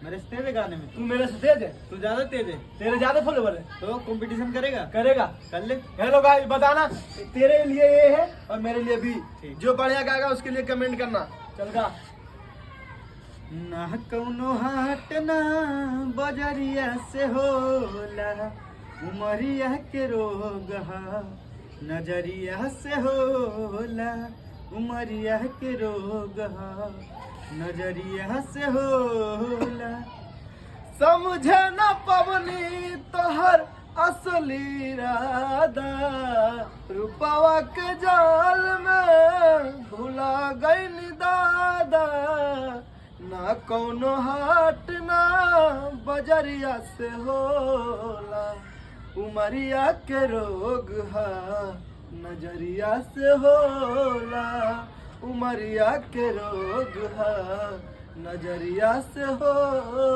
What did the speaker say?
मेरे से तेज है गाने में। तू मेरे से तेज है, तू ज्यादा तेज है तेरे ज्यादा फॉलोवर है। तो कंपटीशन करेगा? करेगा, कर ले। हेलो गाइस, बताना तेरे लिए ये है और मेरे लिए भी। ठीक। जो बढ़िया गाएगा उसके लिए कमेंट करना। चल गा। ना कौनो हाट ना बजरिया से होला, उमरिया के रोग हा नजरिया से होला, उमरिया के रोग हा नजरिया से होला। समझे न पवनी तोहर असली इरादा, रुपवा के जाल में भुला गई दादा। ना कौनो हाट ना बजरिया से होला, उमरिया के रोग हा नजरिया से होला, उमरिया के रोग हा नजरिया से होला।